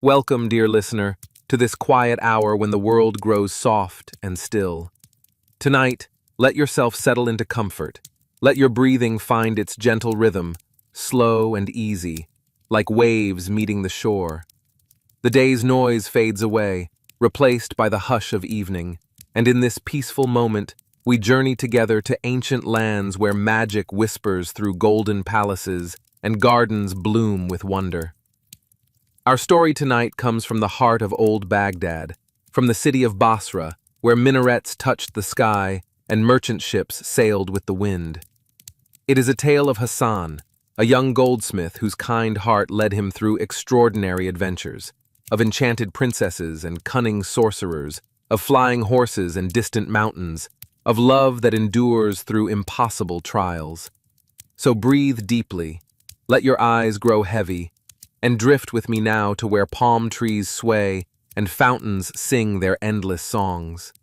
Welcome, dear listener, to this quiet hour when the world grows soft and still. Tonight, let yourself settle into comfort. Let your breathing find its gentle rhythm, slow and easy, like waves meeting the shore. The day's noise fades away, replaced by the hush of evening, and in this peaceful moment, we journey together to ancient lands where magic whispers through golden palaces and gardens bloom with wonder. Our story tonight comes from the heart of old Baghdad, from the city of Basra, where minarets touched the sky and merchant ships sailed with the wind. It is a tale of Hassan, a young goldsmith whose kind heart led him through extraordinary adventures, of enchanted princesses and cunning sorcerers, of flying horses and distant mountains, of love that endures through impossible trials. So breathe deeply, let your eyes grow heavy, and drift with me now to where palm trees sway and fountains sing their endless songs.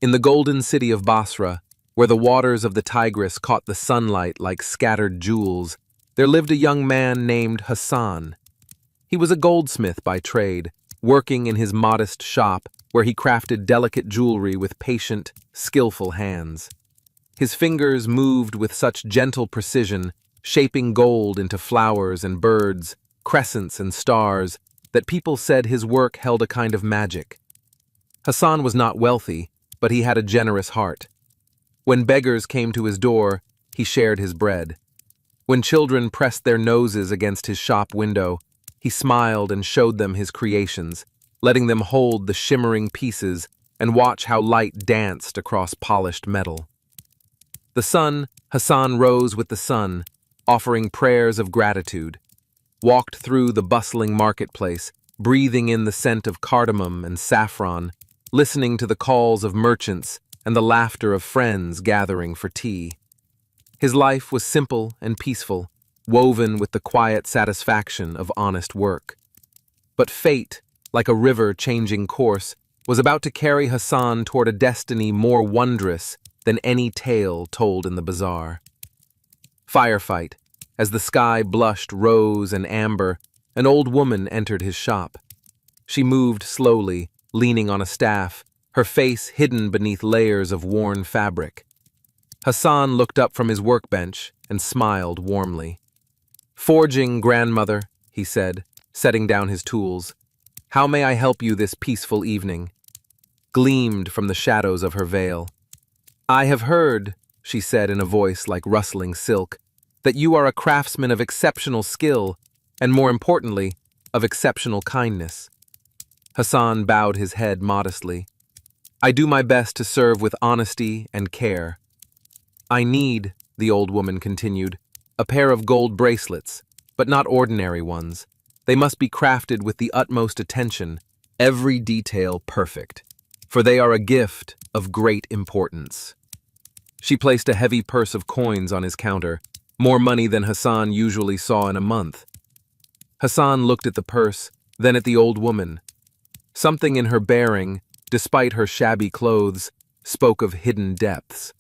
In the golden city of Basra, where the waters of the Tigris caught the sunlight like scattered jewels, there lived a young man named Hassan. He was a goldsmith by trade, working in his modest shop where he crafted delicate jewelry with patient, skillful hands. His fingers moved with such gentle precision, shaping gold into flowers and birds, crescents and stars, that people said his work held a kind of magic. Hassan was not wealthy, but he had a generous heart. When beggars came to his door, he shared his bread. When children pressed their noses against his shop window, he smiled and showed them his creations, letting them hold the shimmering pieces and watch how light danced across polished metal. The sun, Hassan rose with the sun, offering prayers of gratitude, walked through the bustling marketplace, breathing in the scent of cardamom and saffron, listening to the calls of merchants and the laughter of friends gathering for tea. His life was simple and peaceful, woven with the quiet satisfaction of honest work. But fate, like a river changing course, was about to carry Hassan toward a destiny more wondrous than any tale told in the bazaar. Firefight. As the sky blushed rose and amber, an old woman entered his shop. She moved slowly, leaning on a staff, her face hidden beneath layers of worn fabric. Hassan looked up from his workbench and smiled warmly. "Forging, grandmother," he said, setting down his tools. "How may I help you this peaceful evening?" Gleamed from the shadows of her veil. "I have heard," she said in a voice like rustling silk, "that you are a craftsman of exceptional skill, and more importantly, of exceptional kindness." Hassan bowed his head modestly. "I do my best to serve with honesty and care." "I need," the old woman continued, "a pair of gold bracelets, but not ordinary ones. They must be crafted with the utmost attention, every detail perfect, for they are a gift of great importance." She placed a heavy purse of coins on his counter, more money than Hassan usually saw in a month. Hassan looked at the purse, then at the old woman. Something in her bearing, despite her shabby clothes, spoke of hidden depths.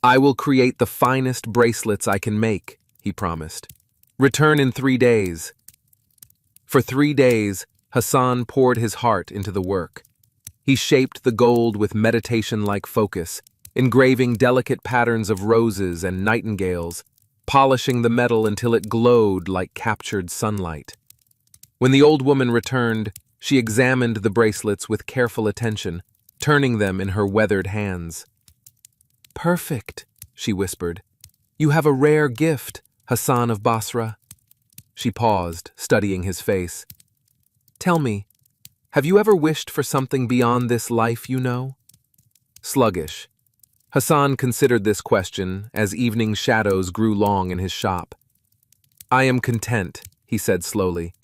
"I will create the finest bracelets I can make," he promised. "Return in 3 days." For 3 days, Hassan poured his heart into the work. He shaped the gold with meditation-like focus, engraving delicate patterns of roses and nightingales, polishing the metal until it glowed like captured sunlight. When the old woman returned, she examined the bracelets with careful attention, turning them in her weathered hands. "Perfect," she whispered. "You have a rare gift, Hassan of Basra." She paused, studying his face. "Tell me, have you ever wished for something beyond this life you know?" Sluggish, Hassan considered this question as evening shadows grew long in his shop. "I am content," he said slowly.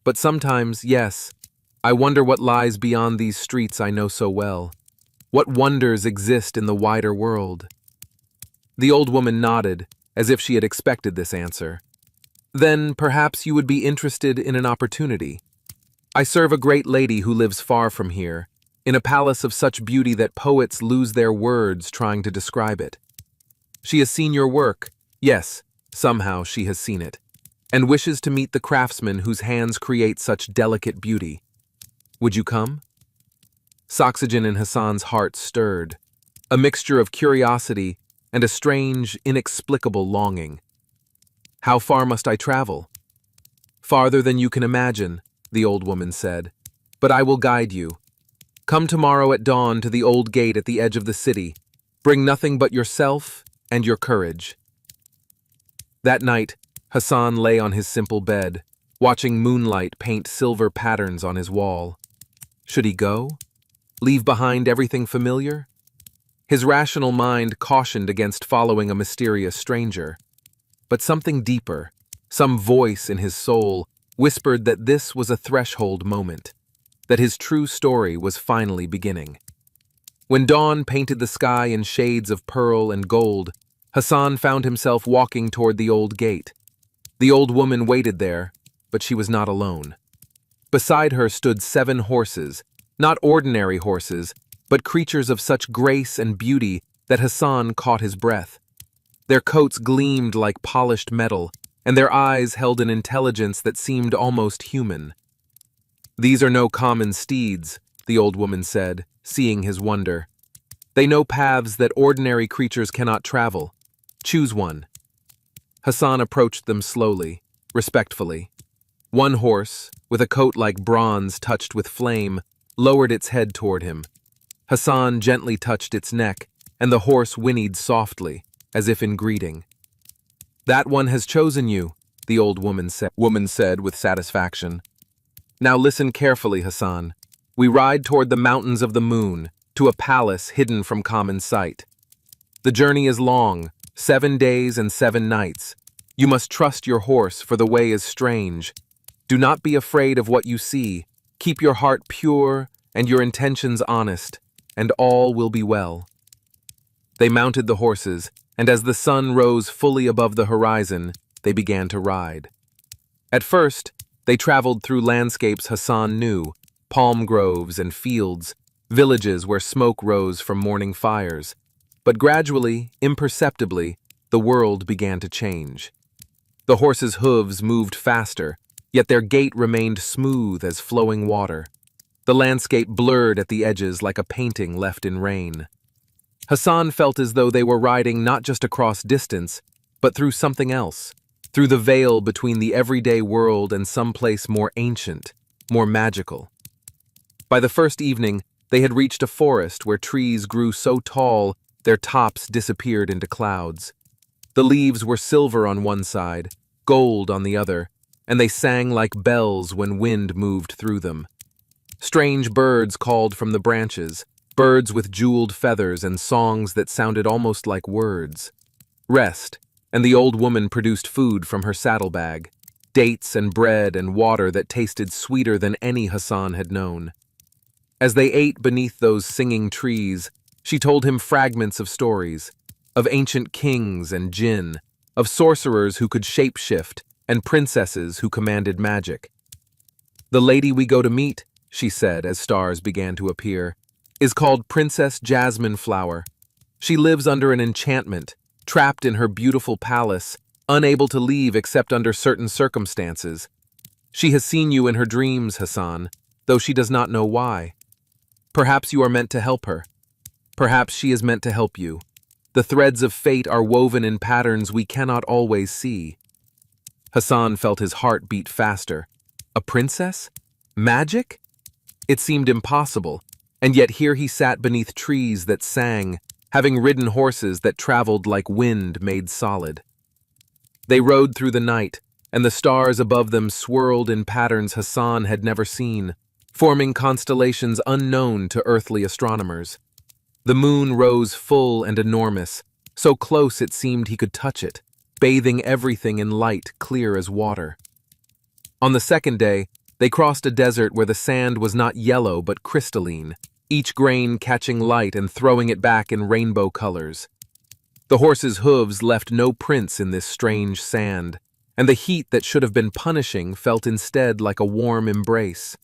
"But sometimes, yes, I wonder what lies beyond these streets I know so well. What wonders exist in the wider world?" The old woman nodded, as if she had expected this answer. "Then perhaps you would be interested in an opportunity. I serve a great lady who lives far from here, in a palace of such beauty that poets lose their words trying to describe it. She has seen your work. Yes, somehow she has seen it. and wishes to meet the craftsman whose hands create such delicate beauty. Would you come? Soxygen in Hassan's heart stirred, a mixture of curiosity and a strange, inexplicable longing. How far must I travel? Farther than you can imagine, the old woman said, but I will guide you. Come tomorrow at dawn to the old gate at the edge of the city. Bring nothing but yourself and your courage. That night, Hassan lay on his simple bed, watching moonlight paint silver patterns on his wall. Should he go? Leave behind everything familiar? His rational mind cautioned against following a mysterious stranger. But something deeper, some voice in his soul, whispered that this was a threshold moment, that his true story was finally beginning. When dawn painted the sky in shades of pearl and gold, Hassan found himself walking toward the old gate. The old woman waited there, but she was not alone. Beside her stood 7 horses, not ordinary horses, but creatures of such grace and beauty that Hassan caught his breath. Their coats gleamed like polished metal, and their eyes held an intelligence that seemed almost human. These are no common steeds, the old woman said, seeing his wonder. They know paths that ordinary creatures cannot travel. Choose one. Hassan approached them slowly, respectfully. One horse, with a coat like bronze touched with flame, lowered its head toward him. Hassan gently touched its neck, and the horse whinnied softly, as if in greeting. That one has chosen you, the old woman said with satisfaction. Now listen carefully, Hassan. We ride toward the mountains of the moon, to a palace hidden from common sight. The journey is long, 7 days and 7 nights. You must trust your horse, for the way is strange. Do not be afraid of what you see. Keep your heart pure and your intentions honest, and all will be well. They mounted the horses, and as the sun rose fully above the horizon, they began to ride. At first, they traveled through landscapes Hassan knew, palm groves and fields, villages where smoke rose from morning fires. But gradually, imperceptibly, the world began to change. The horses' hooves moved faster, yet their gait remained smooth as flowing water. The landscape blurred at the edges like a painting left in rain. Hassan felt as though they were riding not just across distance, but through something else, through the veil between the everyday world and someplace more ancient, more magical. By the first evening, they had reached a forest where trees grew so tall their tops disappeared into clouds. The leaves were silver on one side, gold on the other, and they sang like bells when wind moved through them. Strange birds called from the branches, birds with jeweled feathers and songs that sounded almost like words. Rest, and the old woman produced food from her saddlebag, dates and bread and water that tasted sweeter than any Hassan had known. As they ate beneath those singing trees, she told him fragments of stories, of ancient kings and jinn, of sorcerers who could shapeshift, and princesses who commanded magic. The lady we go to meet, she said as stars began to appear, is called Princess Jasmine Flower. She lives under an enchantment, trapped in her beautiful palace, unable to leave except under certain circumstances. She has seen you in her dreams, Hassan, though she does not know why. Perhaps you are meant to help her. Perhaps she is meant to help you. The threads of fate are woven in patterns we cannot always see. Hassan felt his heart beat faster. A princess? Magic? It seemed impossible, and yet here he sat beneath trees that sang, having ridden horses that traveled like wind made solid. They rode through the night, and the stars above them swirled in patterns Hassan had never seen, forming constellations unknown to earthly astronomers. The moon rose full and enormous, so close it seemed he could touch it, bathing everything in light clear as water. On the second day, they crossed a desert where the sand was not yellow but crystalline, each grain catching light and throwing it back in rainbow colors. The horses' hooves left no prints in this strange sand, and the heat that should have been punishing felt instead like a warm embrace.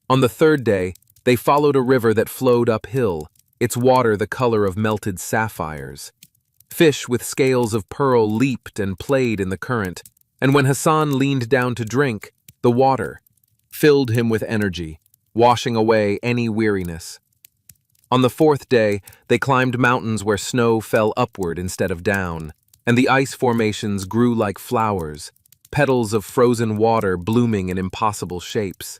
On the third day, they followed a river that flowed uphill, its water the color of melted sapphires. Fish with scales of pearl leaped and played in the current, And when Hassan leaned down to drink, the water filled him with energy, washing away any weariness. On the fourth day, they climbed mountains where snow fell upward instead of down, and the ice formations grew like flowers, petals of frozen water blooming in impossible shapes.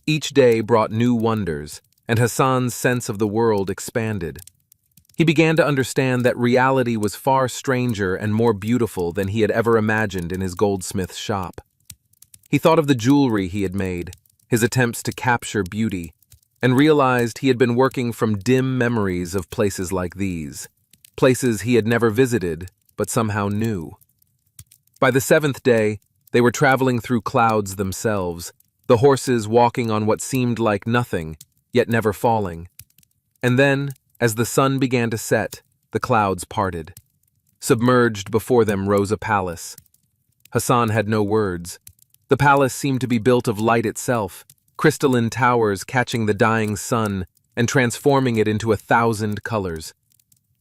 Each day brought new wonders, and Hassan's sense of the world expanded. He began to understand that reality was far stranger and more beautiful than he had ever imagined in his goldsmith's shop. He thought of the jewelry he had made, his attempts to capture beauty, and realized he had been working from dim memories of places like these, places he had never visited but somehow knew. By the seventh day, they were traveling through clouds themselves, the horses walking on what seemed like nothing, yet never falling. And then, as the sun began to set, the clouds parted. Submerged before them rose a palace. Hassan had no words. The palace seemed to be built of light itself, crystalline towers catching the dying sun and transforming it into 1,000 colors.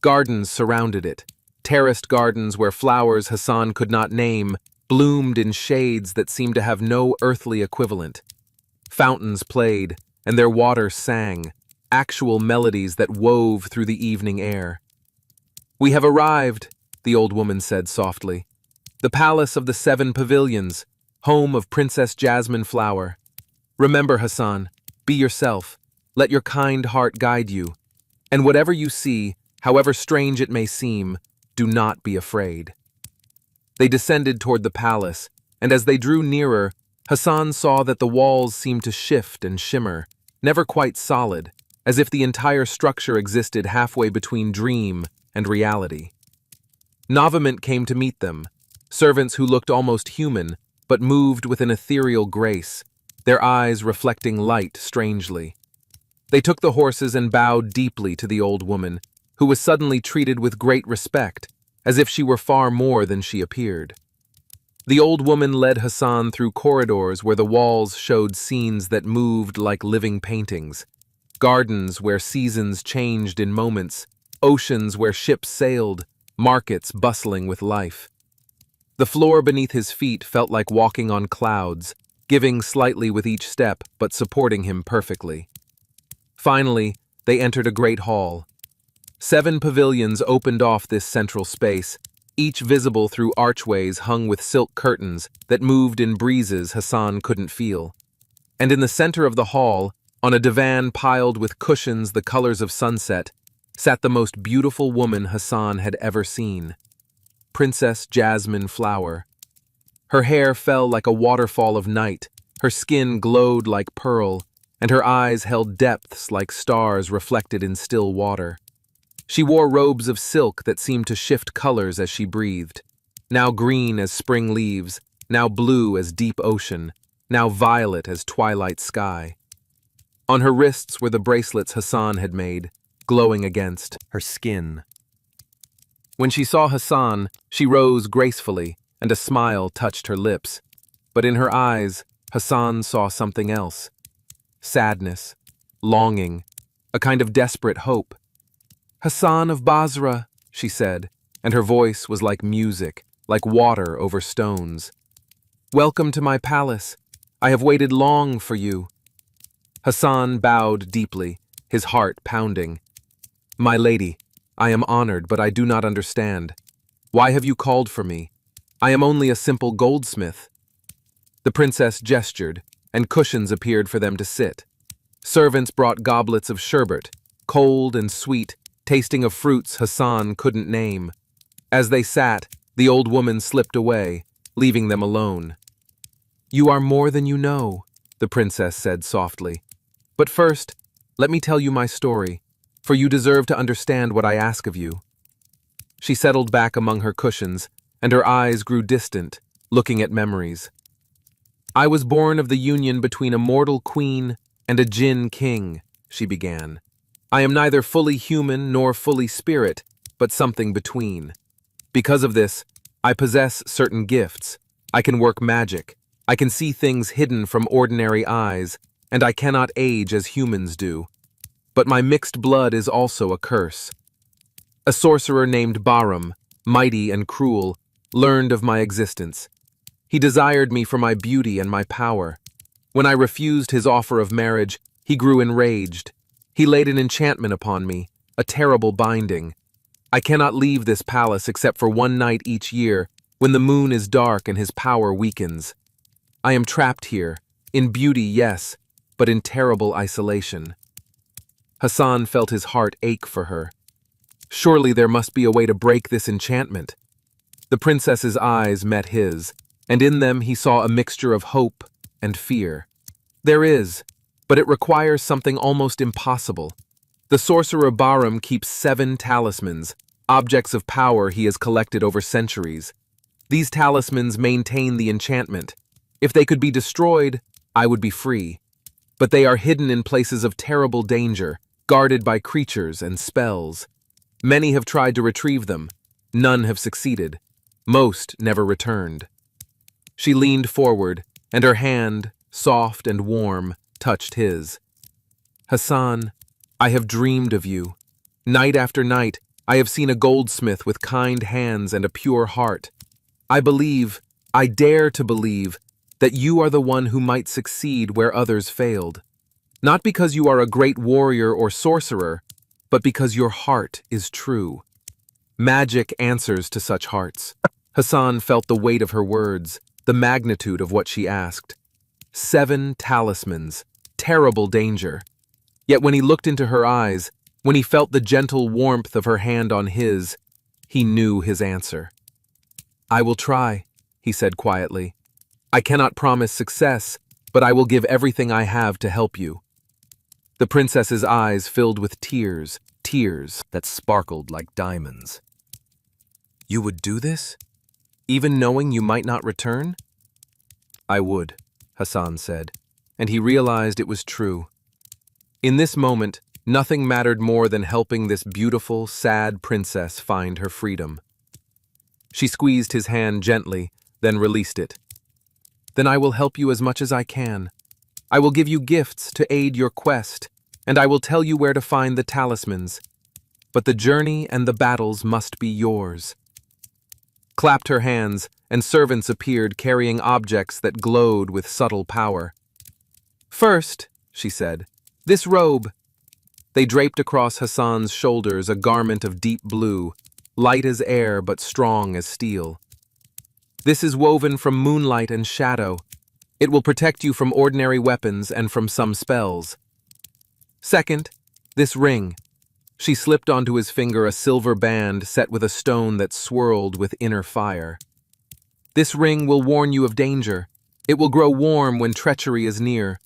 Gardens surrounded it, terraced gardens where flowers Hassan could not name bloomed in shades that seemed to have no earthly equivalent. Fountains played, and their water sang, actual melodies that wove through the evening air. "We have arrived," the old woman said softly. "The palace of the 7 pavilions, home of Princess Jasmine Flower. Remember, Hassan, be yourself. Let your kind heart guide you. And whatever you see, however strange it may seem, do not be afraid." They descended toward the palace, and as they drew nearer, Hassan saw that the walls seemed to shift and shimmer, never quite solid, as if the entire structure existed halfway between dream and reality. Novament came to meet them, servants who looked almost human, but moved with an ethereal grace, their eyes reflecting light strangely. They took the horses and bowed deeply to the old woman, who was suddenly treated with great respect, as if she were far more than she appeared. The old woman led Hassan through corridors where the walls showed scenes that moved like living paintings, gardens where seasons changed in moments, oceans where ships sailed, markets bustling with life. The floor beneath his feet felt like walking on clouds, giving slightly with each step but supporting him perfectly. Finally, they entered a great hall. 7 pavilions opened off this central space, each visible through archways hung with silk curtains that moved in breezes Hassan couldn't feel. And in the center of the hall, on a divan piled with cushions the colors of sunset, sat the most beautiful woman Hassan had ever seen. Princess Jasmine Flower. Her hair fell like a waterfall of night, her skin glowed like pearl, and her eyes held depths like stars reflected in still water. She wore robes of silk that seemed to shift colors as she breathed, now green as spring leaves, now blue as deep ocean, now violet as twilight sky. On her wrists were the bracelets Hassan had made, glowing against her skin. When she saw Hassan, she rose gracefully, and a smile touched her lips. But in her eyes, Hassan saw something else. Sadness, longing, a kind of desperate hope. "Hassan of Basra," she said, and her voice was like music, like water over stones. "Welcome to my palace. I have waited long for you." Hassan bowed deeply, his heart pounding. "My lady, I am honored, but I do not understand. Why have you called for me? I am only a simple goldsmith." The princess gestured, and cushions appeared for them to sit. Servants brought goblets of sherbet, cold and sweet, tasting of fruits Hassan couldn't name. As they sat, the old woman slipped away, leaving them alone. "You are more than you know," the princess said softly. "But first, let me tell you my story, for you deserve to understand what I ask of you." She settled back among her cushions, and her eyes grew distant, looking at memories. "I was born of the union between a mortal queen and a jinn king," she began. "I am neither fully human nor fully spirit, but something between. Because of this, I possess certain gifts. I can work magic. I can see things hidden from ordinary eyes, and I cannot age as humans do. But my mixed blood is also a curse. A sorcerer named Bahram, mighty and cruel, learned of my existence. He desired me for my beauty and my power. When I refused his offer of marriage, he grew enraged. He laid an enchantment upon me, a terrible binding. I cannot leave this palace except for one night each year, when the moon is dark and his power weakens. I am trapped here, in beauty, yes, but in terrible isolation. Hassan felt his heart ache for her. Surely there must be a way to break this enchantment. The princess's eyes met his, and in them he saw a mixture of hope and fear. There is, but it requires something almost impossible. The sorcerer Bahram keeps 7 talismans, objects of power he has collected over centuries. These talismans maintain the enchantment. If they could be destroyed, I would be free. But they are hidden in places of terrible danger, guarded by creatures and spells. Many have tried to retrieve them. None have succeeded. Most never returned. She leaned forward, and her hand, soft and warm, touched his. Hassan, I have dreamed of you. Night after night, I have seen a goldsmith with kind hands and a pure heart. I dare to believe, that you are the one who might succeed where others failed. Not because you are a great warrior or sorcerer, but because your heart is true. Magic answers to such hearts. Hassan felt the weight of her words, the magnitude of what she asked. 7 talismans, terrible danger. Yet when he looked into her eyes, when he felt the gentle warmth of her hand on his, he knew his answer. I will try, he said quietly. I cannot promise success, but I will give everything I have to help you. The princess's eyes filled with tears, tears that sparkled like diamonds. You would do this? Even knowing you might not return? I would, Hassan said, and he realized it was true. In this moment, nothing mattered more than helping this beautiful, sad princess find her freedom. She squeezed his hand gently, then released it. Then I will help you as much as I can. I will give you gifts to aid your quest, and I will tell you where to find the talismans. But the journey and the battles must be yours. Clapped her hands, and servants appeared carrying objects that glowed with subtle power. First, she said, this robe. They draped across Hassan's shoulders a garment of deep blue, light as air but strong as steel. This is woven from moonlight and shadow. It will protect you from ordinary weapons and from some spells. Second, this ring. She slipped onto his finger a silver band set with a stone that swirled with inner fire. This ring will warn you of danger. It will grow warm when treachery is near.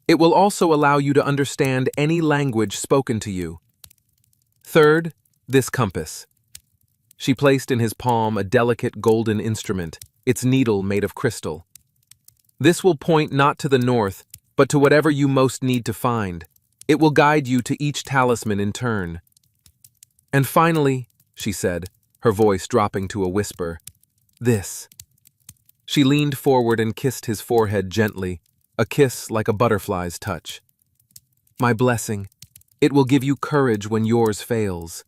It will also allow you to understand any language spoken to you. Third, this compass. She placed in his palm a delicate golden instrument, its needle made of crystal. This will point not to the north, but to whatever you most need to find. It will guide you to each talisman in turn. And finally, she said, her voice dropping to a whisper, this. She leaned forward and kissed his forehead gently, a kiss like a butterfly's touch. My blessing. It will give you courage when yours fails.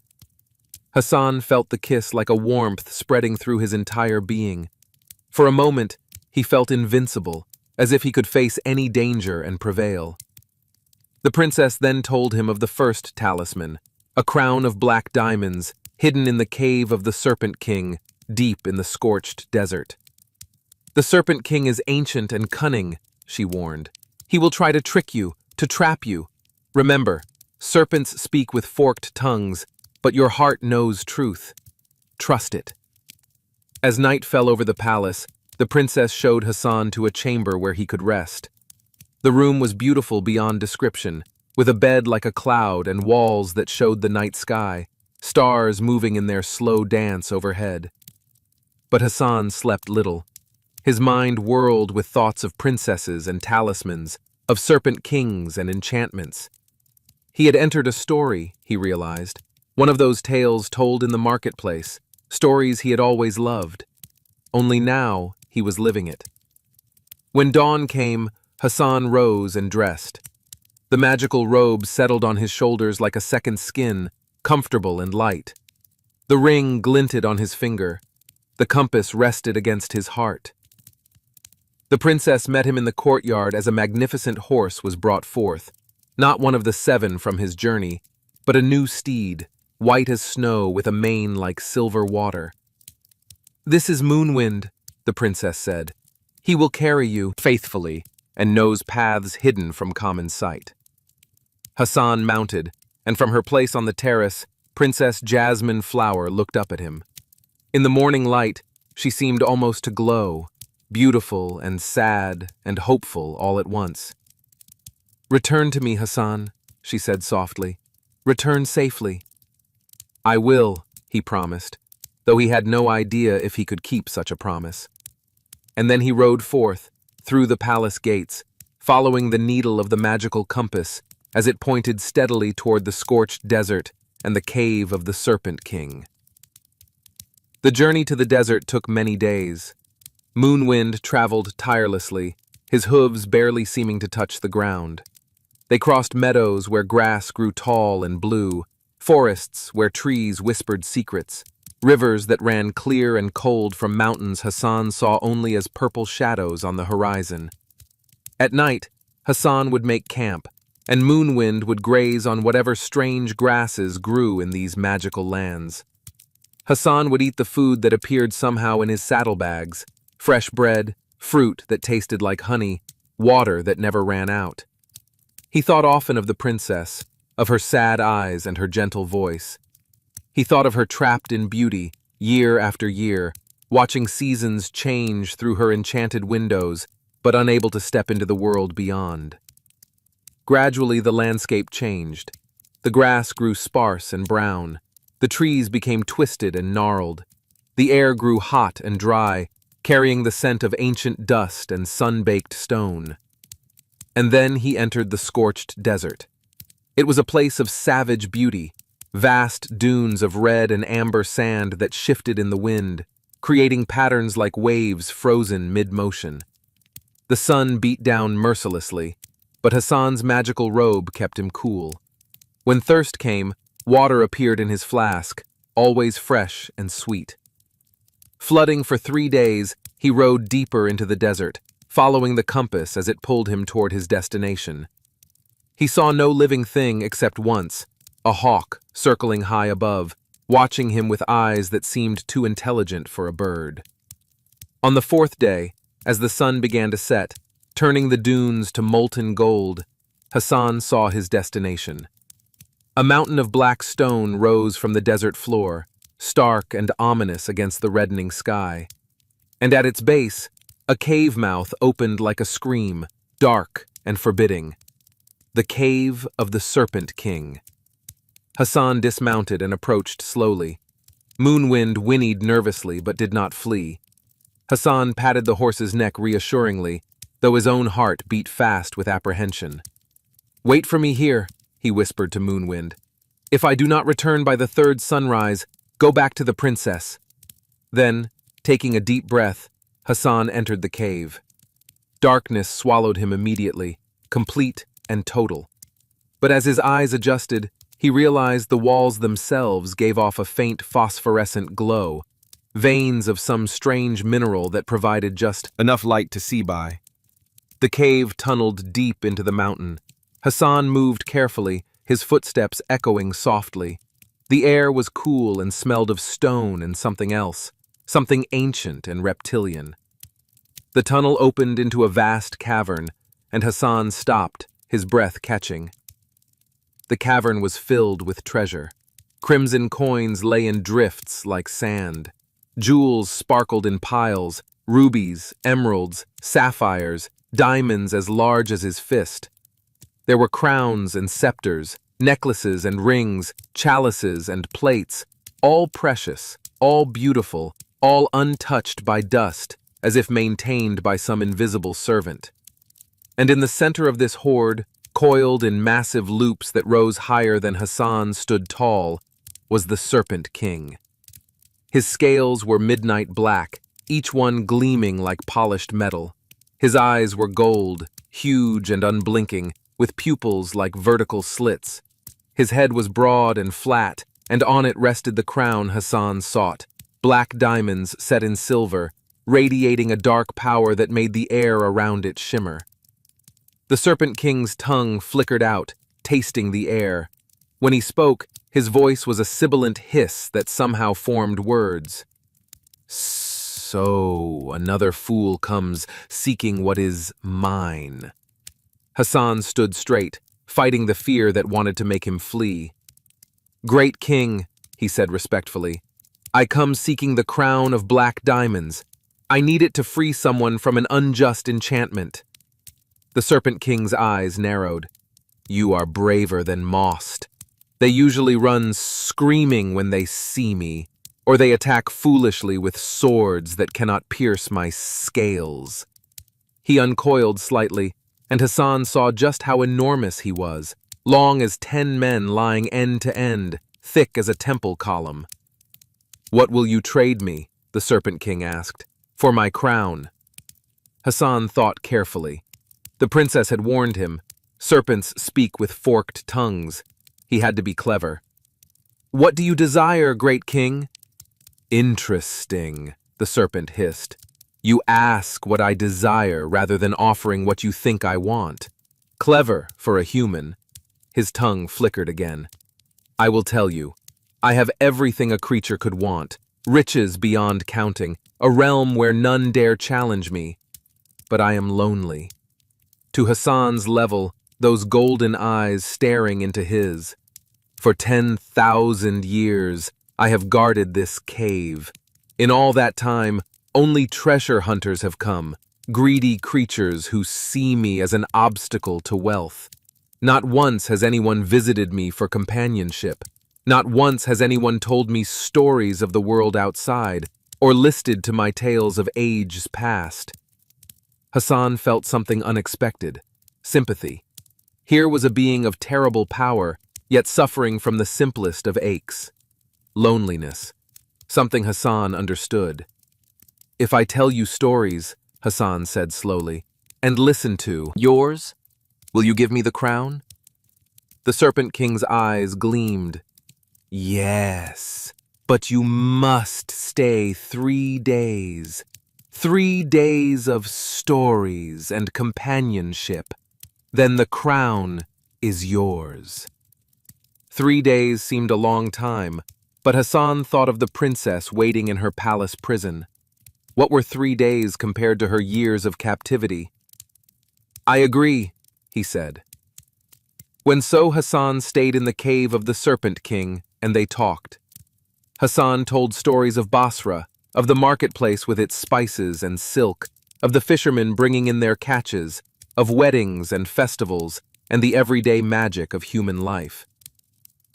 Hassan felt the kiss like a warmth spreading through his entire being. For a moment, he felt invincible, as if he could face any danger and prevail. The princess then told him of the first talisman, a crown of black diamonds, hidden in the cave of the Serpent King, deep in the scorched desert. The Serpent King is ancient and cunning, she warned. He will try to trick you, to trap you. Remember, serpents speak with forked tongues, but your heart knows truth. Trust it. As night fell over the palace, the princess showed Hassan to a chamber where he could rest. The room was beautiful beyond description, with a bed like a cloud and walls that showed the night sky, stars moving in their slow dance overhead. But Hassan slept little. His mind whirled with thoughts of princesses and talismans, of serpent kings and enchantments. He had entered a story, he realized, one of those tales told in the marketplace, stories he had always loved. Only now he was living it. When dawn came, Hassan rose and dressed. The magical robe settled on his shoulders like a second skin, comfortable and light. The ring glinted on his finger. The compass rested against his heart. The princess met him in the courtyard as a magnificent horse was brought forth, not one of the 7 from his journey, but a new steed, white as snow with a mane like silver water. "This is Moonwind," the princess said. "He will carry you faithfully and knows paths hidden from common sight." Hassan mounted, and from her place on the terrace, Princess Jasmine Flower looked up at him. In the morning light, she seemed almost to glow, beautiful and sad and hopeful all at once. "Return to me, Hassan," she said softly. "Return safely." "I will," he promised, though he had no idea if he could keep such a promise. And then he rode forth, through the palace gates, following the needle of the magical compass as it pointed steadily toward the scorched desert and the cave of the Serpent King. The journey to the desert took many days. Moonwind traveled tirelessly, his hooves barely seeming to touch the ground. They crossed meadows where grass grew tall and blue, forests where trees whispered secrets, rivers that ran clear and cold from mountains Hassan saw only as purple shadows on the horizon. At night, Hassan would make camp, and Moonwind would graze on whatever strange grasses grew in these magical lands. Hassan would eat the food that appeared somehow in his saddlebags: fresh bread, fruit that tasted like honey, water that never ran out. He thought often of the princess, of her sad eyes and her gentle voice. He thought of her trapped in beauty, year after year, watching seasons change through her enchanted windows, but unable to step into the world beyond. Gradually, the landscape changed. The grass grew sparse and brown. The trees became twisted and gnarled. The air grew hot and dry, carrying the scent of ancient dust and sun-baked stone. And then he entered the scorched desert. It was a place of savage beauty, vast dunes of red and amber sand that shifted in the wind, creating patterns like waves frozen mid-motion. The sun beat down mercilessly, but Hassan's magical robe kept him cool. When thirst came, water appeared in his flask, always fresh and sweet. Flooding for 3 days, he rode deeper into the desert, following the compass as it pulled him toward his destination. He saw no living thing except once, a hawk circling high above, watching him with eyes that seemed too intelligent for a bird. On the 4th day, as the sun began to set, turning the dunes to molten gold, Hassan saw his destination. A mountain of black stone rose from the desert floor, stark and ominous against the reddening sky. And at its base, a cave mouth opened like a scream, dark and forbidding. The cave of the Serpent King. Hassan dismounted and approached slowly. Moonwind whinnied nervously but did not flee. Hassan patted the horse's neck reassuringly, though his own heart beat fast with apprehension. "Wait for me here," he whispered to Moonwind. "If I do not return by the 3rd sunrise, go back to the princess." Then, taking a deep breath, Hassan entered the cave. Darkness swallowed him immediately, complete and total. But as his eyes adjusted, he realized the walls themselves gave off a faint phosphorescent glow, veins of some strange mineral that provided just enough light to see by. The cave tunneled deep into the mountain. Hassan moved carefully, his footsteps echoing softly. The air was cool and smelled of stone and something else, something ancient and reptilian. The tunnel opened into a vast cavern, and Hassan stopped, his breath catching. The cavern was filled with treasure. Crimson coins lay in drifts like sand. Jewels sparkled in piles, rubies, emeralds, sapphires, diamonds as large as his fist. There were crowns and scepters, necklaces and rings, chalices and plates, all precious, all beautiful, all untouched by dust, as if maintained by some invisible servant. And in the center of this hoard, coiled in massive loops that rose higher than Hassan stood tall, was the Serpent King. His scales were midnight black, each one gleaming like polished metal. His eyes were gold, huge and unblinking, with pupils like vertical slits. His head was broad and flat, and on it rested the crown Hassan sought, black diamonds set in silver, radiating a dark power that made the air around it shimmer. The Serpent King's tongue flickered out, tasting the air. When he spoke, his voice was a sibilant hiss that somehow formed words. So, another fool comes seeking what is mine. Hassan stood straight, fighting the fear that wanted to make him flee. Great King, he said respectfully, I come seeking the crown of black diamonds. I need it to free someone from an unjust enchantment. The Serpent King's eyes narrowed. You are braver than most. They usually run screaming when they see me, or they attack foolishly with swords that cannot pierce my scales. He uncoiled slightly, and Hassan saw just how enormous he was, long as 10 men lying end to end, thick as a temple column. What will you trade me? The Serpent King asked. For my crown. Hassan thought carefully. The princess had warned him. Serpents speak with forked tongues. He had to be clever. What do you desire, great king? Interesting, the serpent hissed. You ask what I desire rather than offering what you think I want. Clever for a human. His tongue flickered again. I will tell you. I have everything a creature could want. Riches beyond counting. A realm where none dare challenge me. But I am lonely. To Hassan's level, those golden eyes staring into his. For 10,000 years, I have guarded this cave. In all that time, only treasure hunters have come, greedy creatures who see me as an obstacle to wealth. Not once has anyone visited me for companionship. Not once has anyone told me stories of the world outside, or listened to my tales of ages past. Hassan felt something unexpected. Sympathy. Here was a being of terrible power, yet suffering from the simplest of aches. Loneliness. Something Hassan understood. If I tell you stories, Hassan said slowly, and listen to yours, will you give me the crown? The Serpent King's eyes gleamed. Yes, but you must stay 3 days. 3 days of stories and companionship. Then the crown is yours. 3 days seemed a long time, but Hassan thought of the princess waiting in her palace prison. What were 3 days compared to her years of captivity? I agree, he said. Hassan stayed in the cave of the Serpent King, and they talked. Hassan told stories of Basra, of the marketplace with its spices and silk, of the fishermen bringing in their catches, of weddings and festivals, and the everyday magic of human life.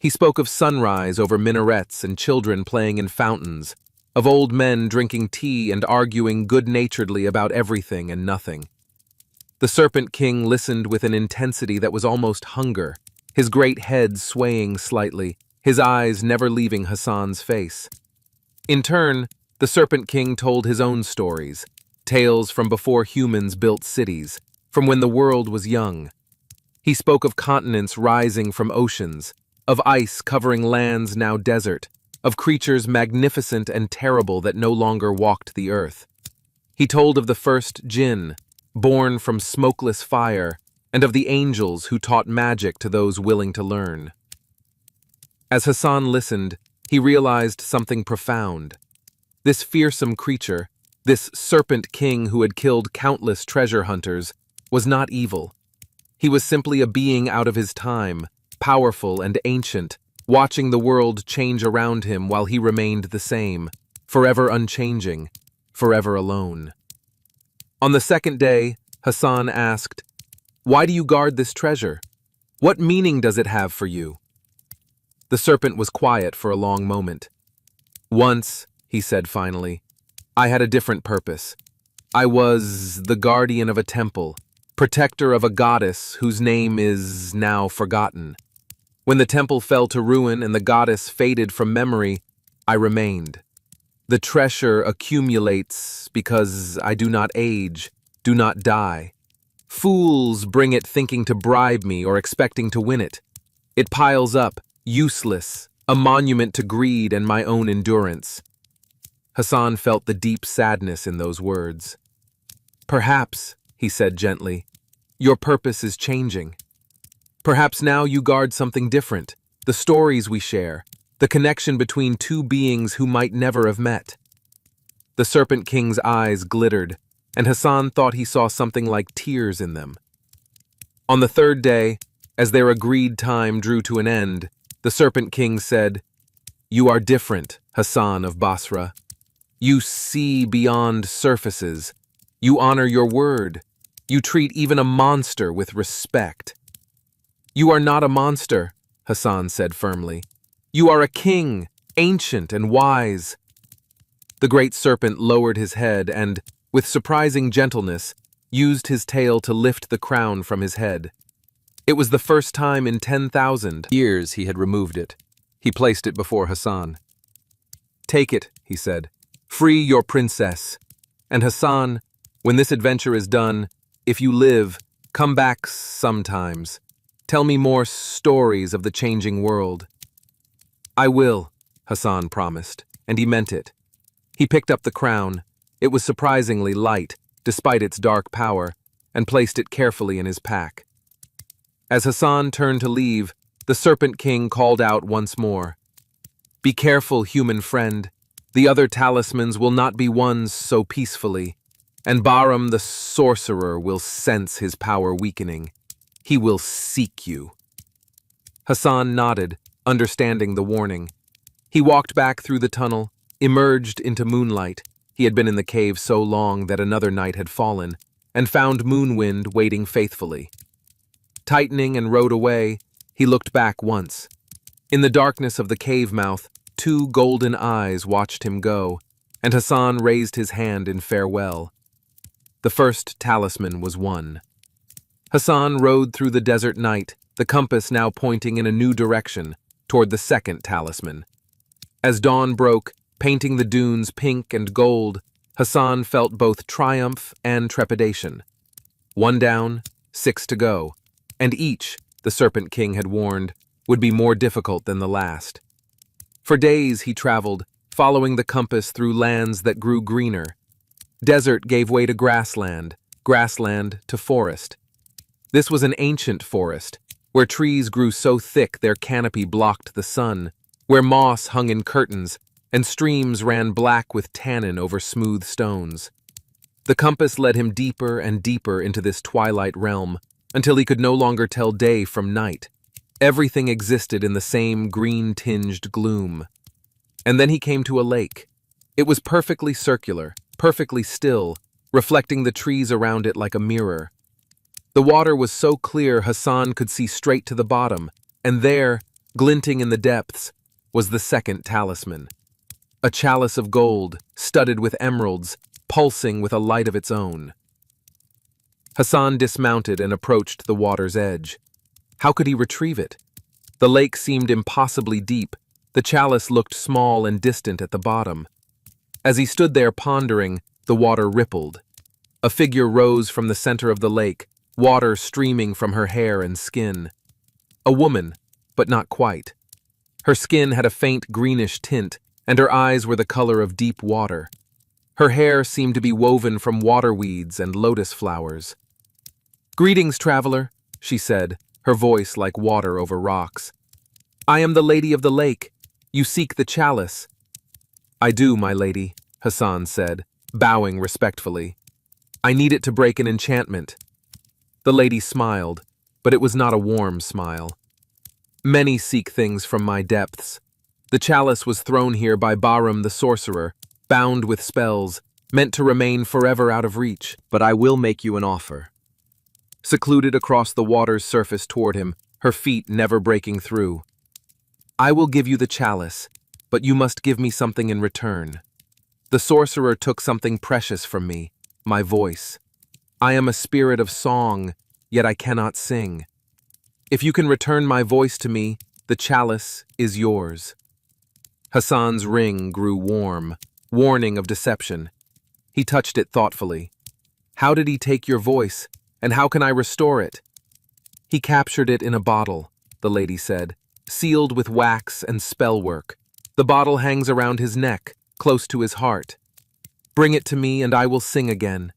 He spoke of sunrise over minarets and children playing in fountains, of old men drinking tea and arguing good-naturedly about everything and nothing. The Serpent King listened with an intensity that was almost hunger, his great head swaying slightly, his eyes never leaving Hassan's face. In turn, the Serpent King told his own stories, tales from before humans built cities, from when the world was young. He spoke of continents rising from oceans, of ice covering lands now desert, of creatures magnificent and terrible that no longer walked the earth. He told of the first jinn, born from smokeless fire, and of the angels who taught magic to those willing to learn. As Hassan listened, he realized something profound. This fearsome creature, this Serpent King who had killed countless treasure hunters, was not evil. He was simply a being out of his time, powerful and ancient, watching the world change around him while he remained the same, forever unchanging, forever alone. On the second day, Hassan asked, "Why do you guard this treasure? What meaning does it have for you?" The serpent was quiet for a long moment. "Once," he said finally, "I had a different purpose. I was the guardian of a temple, protector of a goddess whose name is now forgotten. When the temple fell to ruin and the goddess faded from memory, I remained. The treasure accumulates because I do not age, do not die. Fools bring it thinking to bribe me or expecting to win it. It piles up, useless, a monument to greed and my own endurance. Hassan felt the deep sadness in those words. Perhaps, he said gently, your purpose is changing. Perhaps now you guard something different, the stories we share, the connection between two beings who might never have met. The Serpent King's eyes glittered, and Hassan thought he saw something like tears in them. On the third day, as their agreed time drew to an end, the Serpent King said, "You are different, Hassan of Basra. You see beyond surfaces. You honor your word. You treat even a monster with respect." "You are not a monster," Hassan said firmly. "You are a king, ancient and wise." The great serpent lowered his head and, with surprising gentleness, used his tail to lift the crown from his head. It was the first time in 10,000 years he had removed it. He placed it before Hassan. "Take it," he said. "Free your princess. And Hassan, when this adventure is done, if you live, come back sometimes. Tell me more stories of the changing world." "I will," Hassan promised, and he meant it. He picked up the crown. It was surprisingly light, despite its dark power, and placed it carefully in his pack. As Hassan turned to leave, the Serpent King called out once more, "Be careful, human friend. The other talismans will not be won so peacefully, and Bahram the sorcerer will sense his power weakening. He will seek you." Hassan nodded, understanding the warning. He walked back through the tunnel, emerged into moonlight. He had been in the cave so long that another night had fallen, and found Moonwind waiting faithfully. Tightening and rode away, he looked back once. In the darkness of the cave mouth, two golden eyes watched him go, and Hassan raised his hand in farewell. The first talisman was won. Hassan rode through the desert night, the compass now pointing in a new direction, toward the second talisman. As dawn broke, painting the dunes pink and gold, Hassan felt both triumph and trepidation. 1 down, 6 to go, and each, the Serpent King had warned, would be more difficult than the last. For days he traveled, following the compass through lands that grew greener. Desert gave way to grassland, grassland to forest. This was an ancient forest, where trees grew so thick their canopy blocked the sun, where moss hung in curtains, and streams ran black with tannin over smooth stones. The compass led him deeper and deeper into this twilight realm, until he could no longer tell day from night. Everything existed in the same green-tinged gloom. And then he came to a lake. It was perfectly circular, perfectly still, reflecting the trees around it like a mirror. The water was so clear Hassan could see straight to the bottom, and there, glinting in the depths, was the second talisman. A chalice of gold, studded with emeralds, pulsing with a light of its own. Hassan dismounted and approached the water's edge. How could he retrieve it? The lake seemed impossibly deep. The chalice looked small and distant at the bottom. As he stood there pondering, the water rippled. A figure rose from the center of the lake, water streaming from her hair and skin. A woman, but not quite. Her skin had a faint greenish tint, and her eyes were the color of deep water. Her hair seemed to be woven from water weeds and lotus flowers. "Greetings, traveler," she said, her voice like water over rocks. "I am the lady of the lake. You seek the chalice." "I do, my lady," Hassan said, bowing respectfully. "I need it to break an enchantment." The lady smiled, but it was not a warm smile. "Many seek things from my depths. The chalice was thrown here by Bahram the sorcerer, bound with spells, meant to remain forever out of reach, but I will make you an offer." Secluded across the water's surface toward him, her feet never breaking through. "I will give you the chalice, but you must give me something in return. The sorcerer took something precious from me, my voice. I am a spirit of song, yet I cannot sing. If you can return my voice to me, the chalice is yours." Hassan's ring grew warm, warning of deception. He touched it thoughtfully. "How did he take your voice, and how can I restore it?" "He captured it in a bottle," the lady said, "sealed with wax and spell work. The bottle hangs around his neck, close to his heart. "Bring it to me and I will sing again."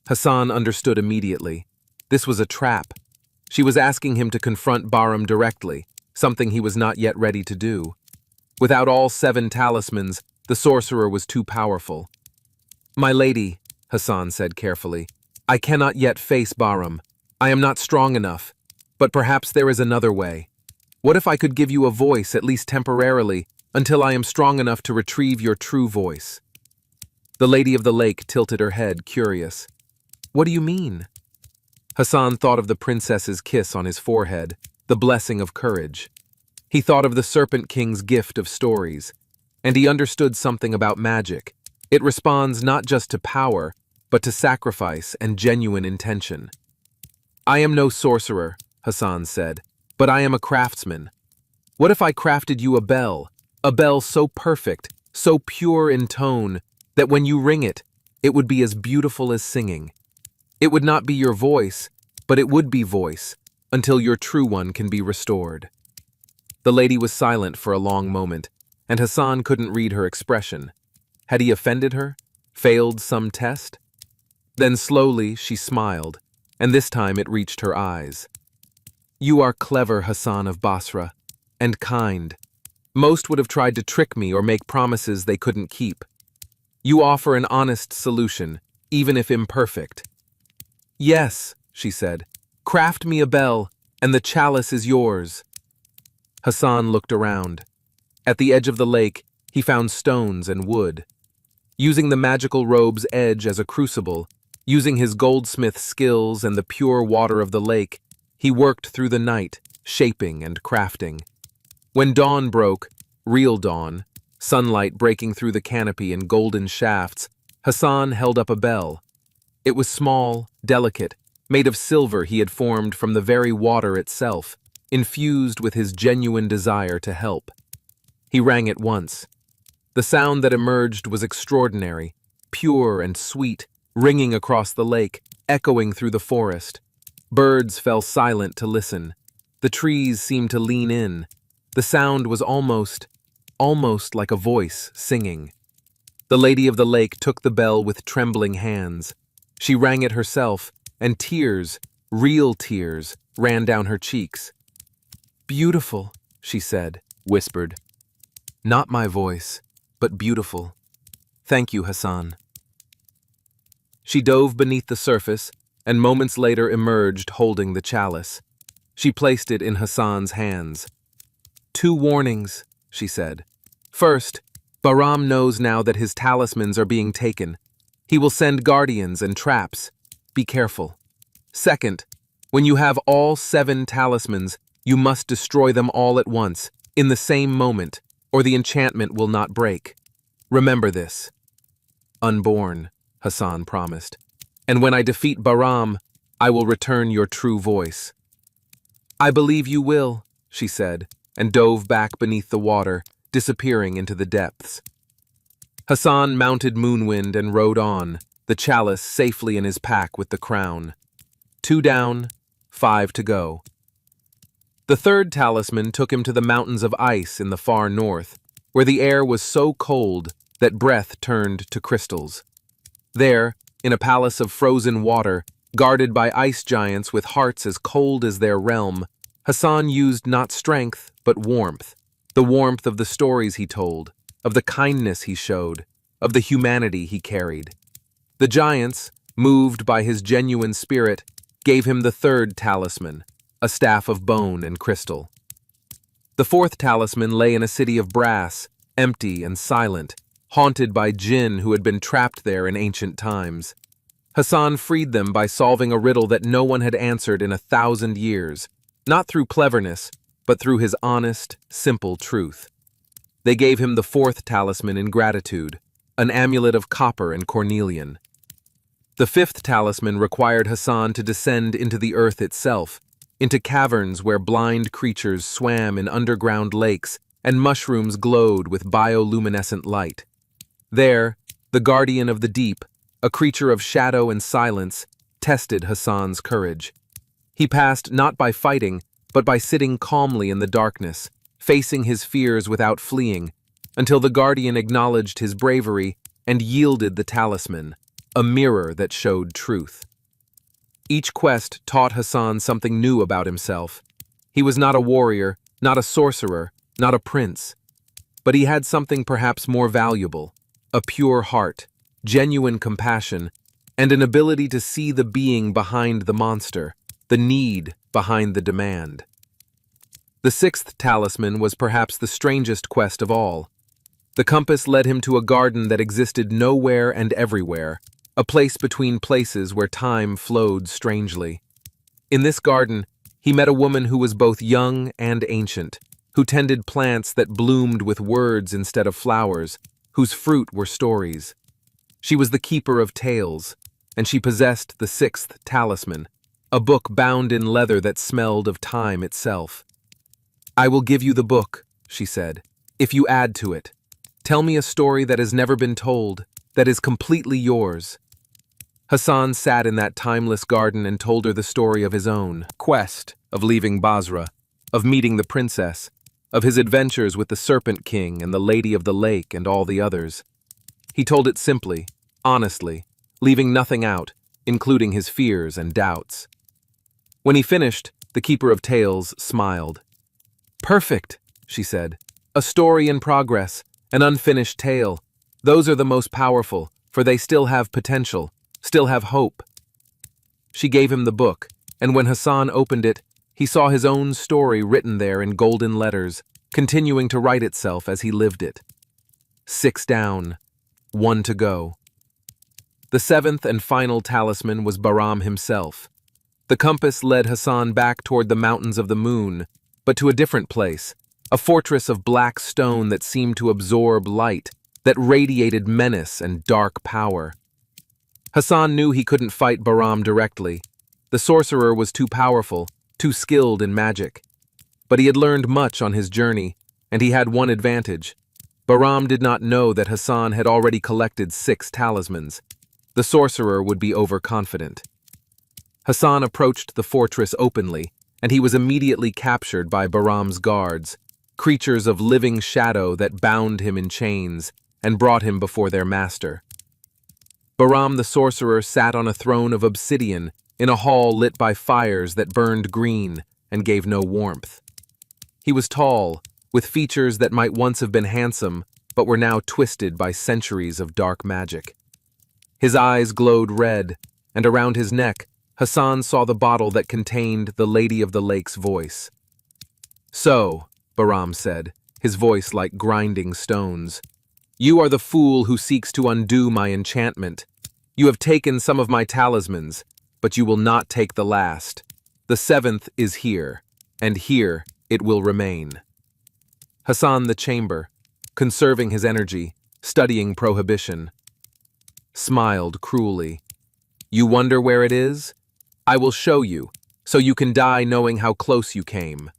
Hassan understood immediately. This was a trap. She was asking him to confront Bahram directly, something he was not yet ready to do. Without all 7 talismans, the sorcerer was too powerful. "My lady," Hassan said carefully, "I cannot yet face Bahram. I am not strong enough, but perhaps there is another way. What if I could give you a voice, at least temporarily, until I am strong enough to retrieve your true voice?" The Lady of the Lake tilted her head, curious. "What do you mean?" Hassan thought of the princess's kiss on his forehead, the blessing of courage. He thought of the Serpent King's gift of stories, and he understood something about magic. It responds not just to power, but to sacrifice and genuine intention. "I am no sorcerer," Hassan said, "but I am a craftsman. What if I crafted you a bell so perfect, so pure in tone, that when you ring it, it would be as beautiful as singing? It would not be your voice, but it would be voice, until your true one can be restored." The lady was silent for a long moment, and Hassan couldn't read her expression. Had he offended her? Failed some test? Then slowly she smiled, and this time it reached her eyes. "You are clever, Hassan of Basra, and kind. Most would have tried to trick me or make promises they couldn't keep. You offer an honest solution, even if imperfect." "Yes," she said, "craft me a bell, and the chalice is yours." Hassan looked around. At the edge of the lake, he found stones and wood. Using the magical robe's edge as a crucible, using his goldsmith skills and the pure water of the lake, he worked through the night, shaping and crafting. When dawn broke, real dawn, sunlight breaking through the canopy in golden shafts, Hassan held up a bell. It was small, delicate, made of silver he had formed from the very water itself, infused with his genuine desire to help. He rang it once. The sound that emerged was extraordinary, pure and sweet, ringing across the lake, echoing through the forest. Birds fell silent to listen. The trees seemed to lean in. The sound was almost like a voice singing. The Lady of the Lake took the bell with trembling hands. She rang it herself, and tears, real tears, ran down her cheeks. "Beautiful," she said, whispered. "Not my voice, but beautiful. Thank you, Hassan." She dove beneath the surface, and moments later emerged holding the chalice. She placed it in Hassan's hands. "2 warnings," she said. "First, Bahram knows now that his talismans are being taken. He will send guardians and traps. Be careful. Second, when you have all 7 talismans, you must destroy them all at once, in the same moment, or the enchantment will not break. Remember this." "Unborn," Hassan promised. "And when I defeat Bahram, I will return your true voice." "I believe you will," she said, and dove back beneath the water, disappearing into the depths. Hassan mounted Moonwind and rode on, the chalice safely in his pack with the crown. 2 down, 5 to go. The 3rd talisman took him to the mountains of ice in the far north, where the air was so cold that breath turned to crystals. There, in a palace of frozen water, guarded by ice giants with hearts as cold as their realm, Hassan used not strength, but warmth. The warmth of the stories he told, of the kindness he showed, of the humanity he carried. The giants, moved by his genuine spirit, gave him the 3rd talisman, a staff of bone and crystal. The 4th talisman lay in a city of brass, empty and silent, haunted by jinn who had been trapped there in ancient times. Hassan freed them by solving a riddle that no one had answered in 1,000 years, not through cleverness, but through his honest, simple truth. They gave him the 4th talisman in gratitude, an amulet of copper and cornelian. The 5th talisman required Hassan to descend into the earth itself, into caverns where blind creatures swam in underground lakes and mushrooms glowed with bioluminescent light. There, the guardian of the deep, a creature of shadow and silence, tested Hassan's courage. He passed not by fighting, but by sitting calmly in the darkness, facing his fears without fleeing, until the guardian acknowledged his bravery and yielded the talisman, a mirror that showed truth. Each quest taught Hassan something new about himself. He was not a warrior, not a sorcerer, not a prince. But he had something perhaps more valuable, a pure heart, genuine compassion, and an ability to see the being behind the monster, the need behind the demand. The sixth talisman was perhaps the strangest quest of all. The compass led him to a garden that existed nowhere and everywhere, a place between places where time flowed strangely. In this garden, he met a woman who was both young and ancient, who tended plants that bloomed with words instead of flowers, whose fruit were stories. She was the keeper of tales, and she possessed the sixth talisman, a book bound in leather that smelled of time itself. "I will give you the book," she said, "if you add to it. Tell me a story that has never been told, that is completely yours." Hassan sat in that timeless garden and told her the story of his own quest, of leaving Basra, of meeting the princess, of his adventures with the Serpent King and the Lady of the Lake and all the others. He told it simply, honestly, leaving nothing out, including his fears and doubts. When he finished, the Keeper of Tales smiled. "Perfect," she said. "A story in progress, an unfinished tale. Those are the most powerful, for they still have potential, still have hope." She gave him the book, and when Hassan opened it, he saw his own story written there in golden letters, continuing to write itself as he lived it. 6 down, 1 to go. The seventh and final talisman was Bahram himself. The compass led Hassan back toward the mountains of the moon, but to a different place, a fortress of black stone that seemed to absorb light, that radiated menace and dark power. Hassan knew he couldn't fight Bahram directly. The sorcerer was too powerful, too skilled in magic. But he had learned much on his journey, and he had one advantage. Bahram did not know that Hassan had already collected 6 talismans. The sorcerer would be overconfident. Hassan approached the fortress openly, and he was immediately captured by Bahram's guards, creatures of living shadow that bound him in chains and brought him before their master. Bahram the sorcerer sat on a throne of obsidian in a hall lit by fires that burned green and gave no warmth. He was tall, with features that might once have been handsome, but were now twisted by centuries of dark magic. His eyes glowed red, and around his neck, Hassan saw the bottle that contained the Lady of the Lake's voice. "So," Bahram said, his voice like grinding stones, "you are the fool who seeks to undo my enchantment. You have taken some of my talismans, but you will not take the last. The 7th is here, and here it will remain." Hassan the chamber, conserving his energy, studying prohibition, smiled cruelly. "You wonder where it is? I will show you, so you can die knowing how close you came."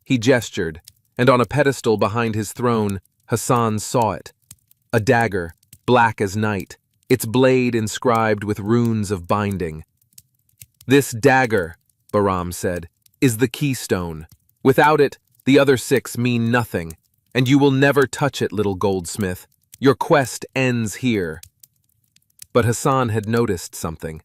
He gestured, and on a pedestal behind his throne, Hassan saw it. A dagger, black as night, its blade inscribed with runes of binding. "This dagger," Bahram said, "is the keystone. Without it, the other 6 mean nothing, and you will never touch it, little goldsmith. Your quest ends here." But Hassan had noticed something.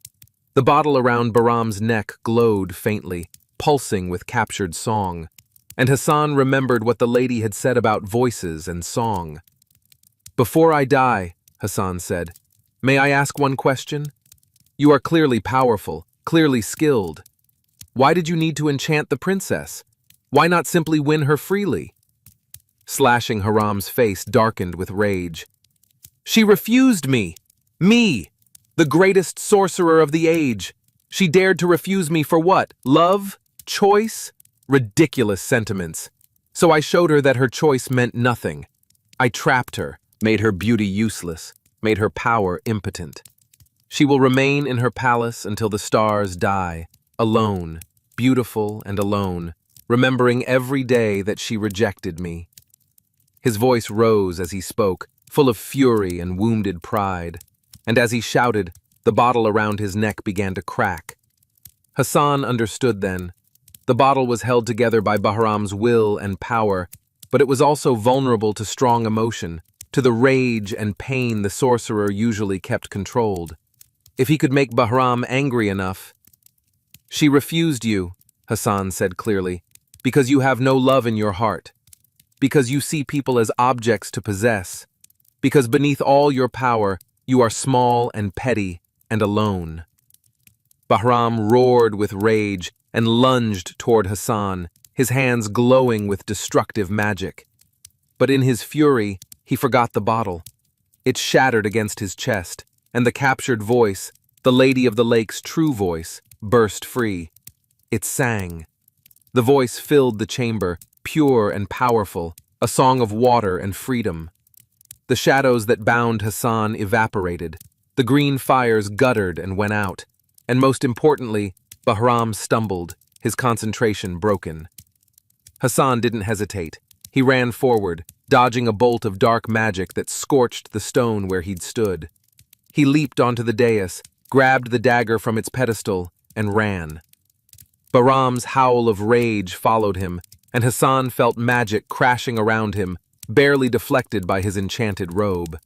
The bottle around Bahram's neck glowed faintly, pulsing with captured song, and Hassan remembered what the lady had said about voices and song. "Before I die," Hassan said, "may I ask one question? You are clearly powerful, clearly skilled. Why did you need to enchant the princess? Why not simply win her freely?" Slashing Haram's face darkened with rage. "She refused me! Me! The greatest sorcerer of the age! She dared to refuse me for what? Love? Choice? Ridiculous sentiments. So I showed her that her choice meant nothing. I trapped her, made her beauty useless, made her power impotent. She will remain in her palace until the stars die, alone, beautiful and alone, remembering every day that she rejected me." His voice rose as he spoke, full of fury and wounded pride, and as he shouted, the bottle around his neck began to crack. Hassan understood then. The bottle was held together by Bahram's will and power, but it was also vulnerable to strong emotion, to the rage and pain the sorcerer usually kept controlled. If he could make Bahram angry enough— "She refused you," Hassan said clearly, "because you have no love in your heart, because you see people as objects to possess, because beneath all your power, you are small and petty and alone." Bahram roared with rage and lunged toward Hassan, his hands glowing with destructive magic. But in his fury, he forgot the bottle. It shattered against his chest, and the captured voice, the Lady of the Lake's true voice, burst free. It sang. The voice filled the chamber, pure and powerful, a song of water and freedom. The shadows that bound Hassan evaporated, the green fires guttered and went out, and most importantly, Bahram stumbled, his concentration broken. Hassan didn't hesitate. He ran forward, dodging a bolt of dark magic that scorched the stone where he'd stood. He leaped onto the dais, grabbed the dagger from its pedestal, and ran. Bahram's howl of rage followed him, and Hassan felt magic crashing around him, barely deflected by his enchanted robe.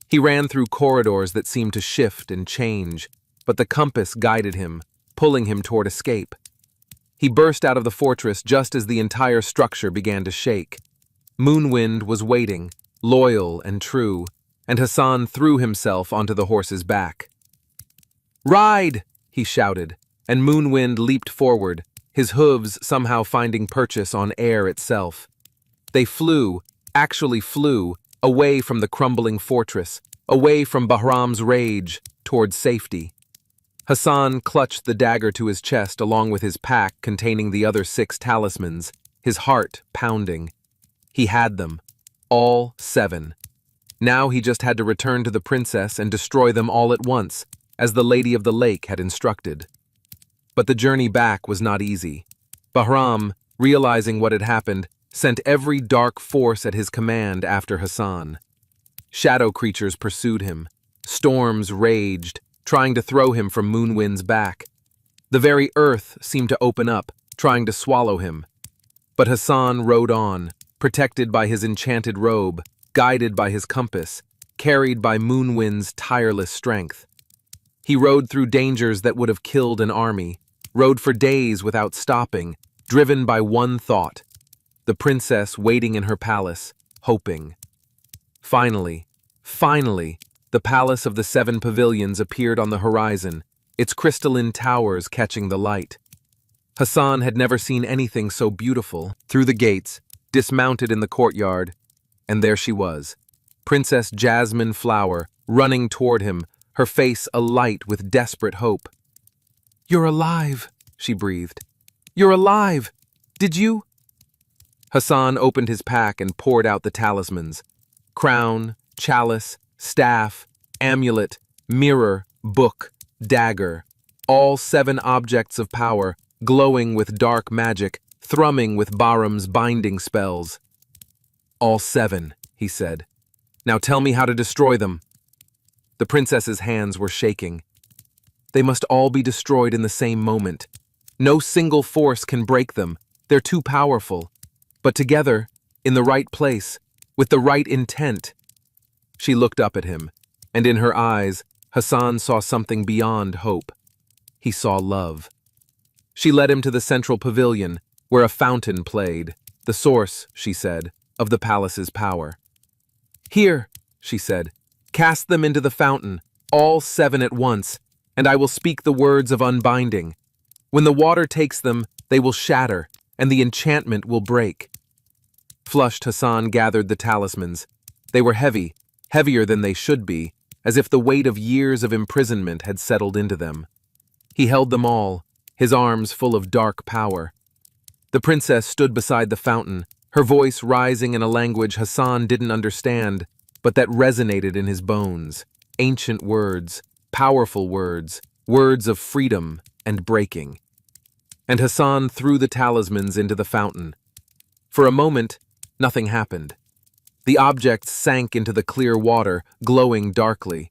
He ran through corridors that seemed to shift and change, but the compass guided him, pulling him toward escape. He burst out of the fortress just as the entire structure began to shake. Moonwind was waiting, loyal and true, and Hassan threw himself onto the horse's back. "Ride!" he shouted, and Moonwind leaped forward, his hooves somehow finding purchase on air itself. They flew, actually flew, away from the crumbling fortress, away from Bahram's rage, towards safety. Hassan clutched the dagger to his chest along with his pack containing the other 6 talismans, his heart pounding. He had them, all 7. Now he just had to return to the princess and destroy them all at once, as the Lady of the Lake had instructed. But the journey back was not easy. Bahram, realizing what had happened, sent every dark force at his command after Hassan. Shadow creatures pursued him. Storms raged, trying to throw him from Moonwind's back. The very earth seemed to open up, trying to swallow him. But Hassan rode on, protected by his enchanted robe, guided by his compass, carried by Moonwind's tireless strength. He rode through dangers that would have killed an army, rode for days without stopping, driven by one thought: the princess waiting in her palace, hoping. Finally, the palace of the 7 pavilions appeared on the horizon, its crystalline towers catching the light. Hassan had never seen anything so beautiful. Through the gates, dismounted in the courtyard, and there she was, Princess Jasmine Flower, running toward him, her face alight with desperate hope. "You're alive," she breathed. "You're alive! Did you—" Hassan opened his pack and poured out the talismans. Crown, chalice, staff, amulet, mirror, book, dagger, all 7 objects of power, glowing with dark magic, thrumming with Bahram's binding spells. "All 7, he said. "Now tell me how to destroy them." The princess's hands were shaking. "They must all be destroyed in the same moment. No single force can break them. They're too powerful. But together, in the right place, with the right intent." She looked up at him, and in her eyes, Hassan saw something beyond hope. He saw love. She led him to the central pavilion, where a fountain played, the source, she said, of the palace's power. "Here," she said, "cast them into the fountain, all 7 at once, and I will speak the words of unbinding. When the water takes them, they will shatter, and the enchantment will break." Flushed, Hassan gathered the talismans. They were heavy, heavier than they should be, as if the weight of years of imprisonment had settled into them. He held them all, his arms full of dark power. The princess stood beside the fountain, her voice rising in a language Hassan didn't understand, but that resonated in his bones. Ancient words, powerful words, words of freedom and breaking. And Hassan threw the talismans into the fountain. For a moment, nothing happened. The objects sank into the clear water, glowing darkly.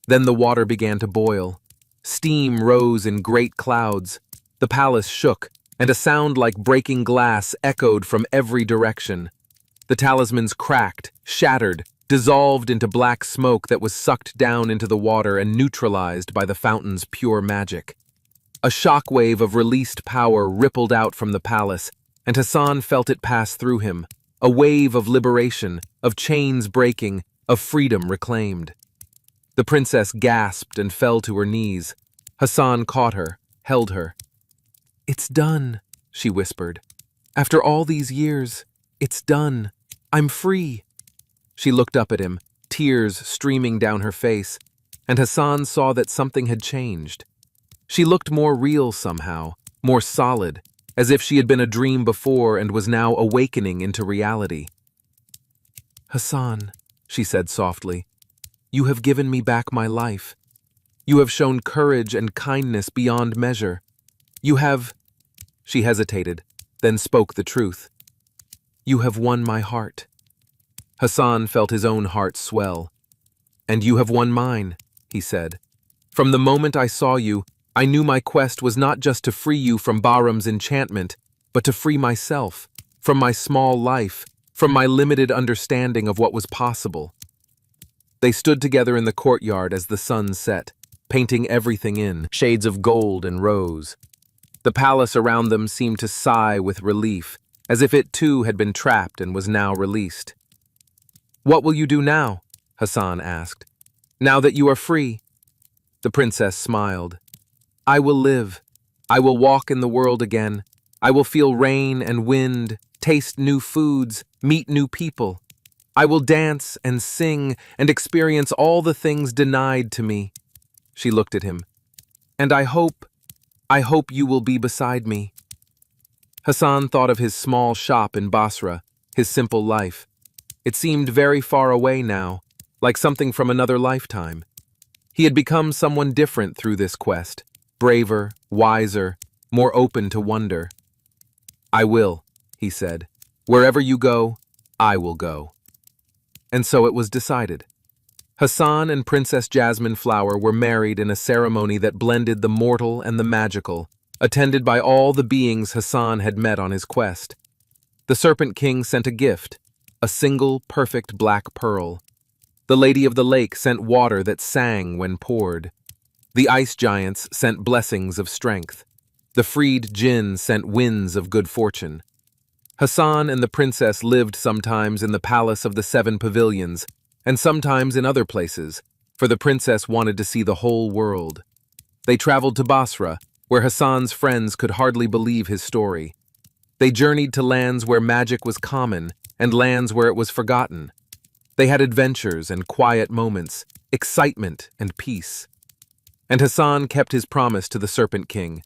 Then the water began to boil. Steam rose in great clouds. The palace shook, and a sound like breaking glass echoed from every direction. The talismans cracked, shattered, dissolved into black smoke that was sucked down into the water and neutralized by the fountain's pure magic. A shockwave of released power rippled out from the palace, and Hassan felt it pass through him, a wave of liberation, of chains breaking, of freedom reclaimed. The princess gasped and fell to her knees. Hassan caught her, held her. "It's done," she whispered. "After all these years, it's done. I'm free." She looked up at him, tears streaming down her face, and Hassan saw that something had changed. She looked more real somehow, more solid, as if she had been a dream before and was now awakening into reality. "Hassan," she said softly, "you have given me back my life. You have shown courage and kindness beyond measure. You have—" She hesitated, then spoke the truth. "You have won my heart." Hassan felt his own heart swell. "And you have won mine," he said. "From the moment I saw you, I knew my quest was not just to free you from Bahram's enchantment, but to free myself, from my small life, from my limited understanding of what was possible." They stood together in the courtyard as the sun set, painting everything in shades of gold and rose. The palace around them seemed to sigh with relief, as if it too had been trapped and was now released. "What will you do now?" Hassan asked. "Now that you are free?" The princess smiled. "I will live. I will walk in the world again. I will feel rain and wind, taste new foods, meet new people. I will dance and sing and experience all the things denied to me." She looked at him. "And I hope you will be beside me." Hassan thought of his small shop in Basra, his simple life. It seemed very far away now, like something from another lifetime. He had become someone different through this quest, braver, wiser, more open to wonder. "I will," he said. "Wherever you go, I will go." And so it was decided. Hassan and Princess Jasmine Flower were married in a ceremony that blended the mortal and the magical, attended by all the beings Hassan had met on his quest. The Serpent King sent a gift, a single perfect black pearl. The Lady of the Lake sent water that sang when poured. The ice giants sent blessings of strength. The freed jinn sent winds of good fortune. Hassan and the princess lived sometimes in the palace of the 7 pavilions, and sometimes in other places, for the princess wanted to see the whole world. They traveled to Basra, where Hassan's friends could hardly believe his story. They journeyed to lands where magic was common and lands where it was forgotten. They had adventures and quiet moments, excitement and peace. And Hassan kept his promise to the Serpent King.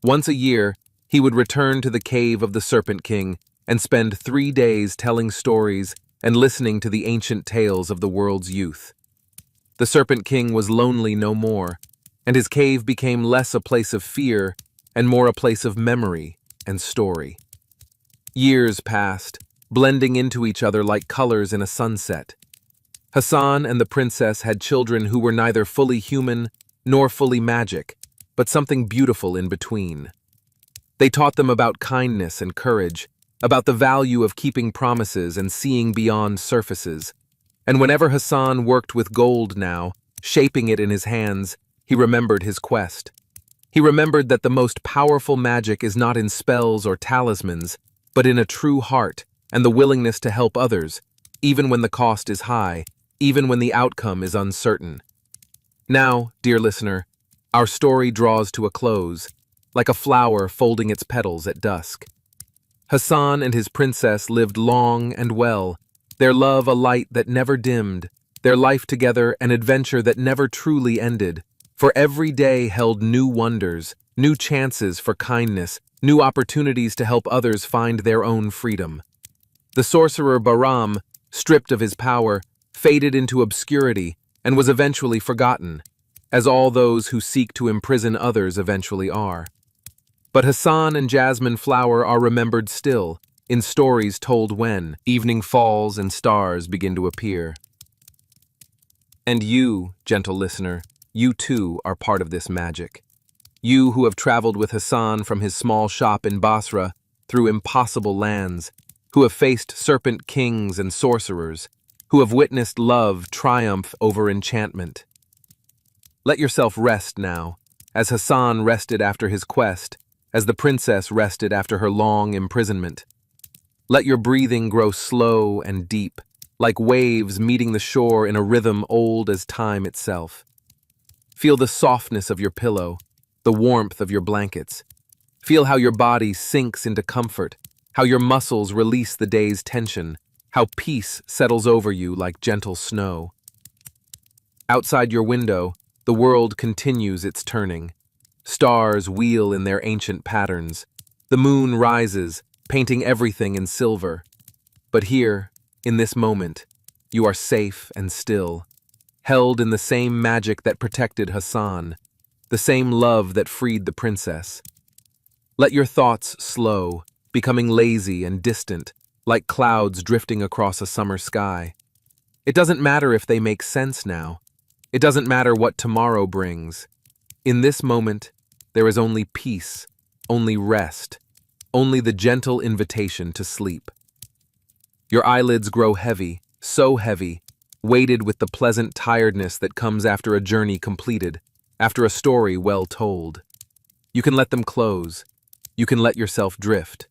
Once a year, he would return to the cave of the Serpent King and spend 3 days telling stories and listening to the ancient tales of the world's youth. The Serpent King was lonely no more, and his cave became less a place of fear and more a place of memory and story. Years passed, blending into each other like colors in a sunset. Hassan and the princess had children who were neither fully human nor fully magic, but something beautiful in between. They taught them about kindness and courage, about the value of keeping promises and seeing beyond surfaces. And whenever Hassan worked with gold now, shaping it in his hands, he remembered his quest. He remembered that the most powerful magic is not in spells or talismans, but in a true heart and the willingness to help others, even when the cost is high, even when the outcome is uncertain. Now, dear listener, our story draws to a close, like a flower folding its petals at dusk. Hassan and his princess lived long and well, their love a light that never dimmed, their life together an adventure that never truly ended, for every day held new wonders, new chances for kindness, new opportunities to help others find their own freedom. The sorcerer Bahram, stripped of his power, faded into obscurity and was eventually forgotten, as all those who seek to imprison others eventually are. But Hassan and Jasmine Flower are remembered still, in stories told when evening falls and stars begin to appear. And you, gentle listener, you too are part of this magic. You who have traveled with Hassan from his small shop in Basra through impossible lands, who have faced serpent kings and sorcerers, who have witnessed love triumph over enchantment. Let yourself rest now, as Hassan rested after his quest, as the princess rested after her long imprisonment. Let your breathing grow slow and deep, like waves meeting the shore in a rhythm old as time itself. Feel the softness of your pillow, the warmth of your blankets. Feel how your body sinks into comfort, how your muscles release the day's tension, how peace settles over you like gentle snow. Outside your window, the world continues its turning. Stars wheel in their ancient patterns. The moon rises, painting everything in silver. But here, in this moment, you are safe and still, held in the same magic that protected Hassan, the same love that freed the princess. Let your thoughts slow, becoming lazy and distant, like clouds drifting across a summer sky. It doesn't matter if they make sense now. It doesn't matter what tomorrow brings. In this moment, there is only peace, only rest, only the gentle invitation to sleep. Your eyelids grow heavy, so heavy, weighted with the pleasant tiredness that comes after a journey completed, after a story well told. You can let them close. You can let yourself drift.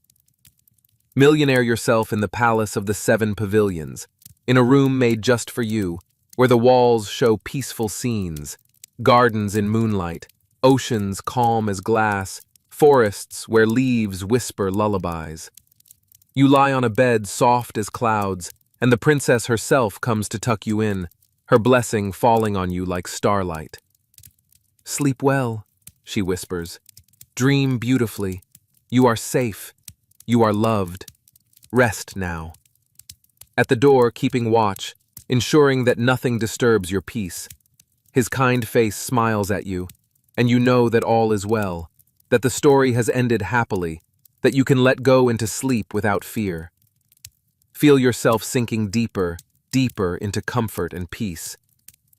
Millionaire yourself in the palace of the 7 pavilions, in a room made just for you, where the walls show peaceful scenes, gardens in moonlight, oceans calm as glass, forests where leaves whisper lullabies. You lie on a bed soft as clouds, and the princess herself comes to tuck you in, her blessing falling on you like starlight. "Sleep well," she whispers. "Dream beautifully. You are safe. You are loved. Rest now." At the door, keeping watch, ensuring that nothing disturbs your peace. His kind face smiles at you, and you know that all is well, that the story has ended happily, that you can let go into sleep without fear. Feel yourself sinking deeper, deeper into comfort and peace.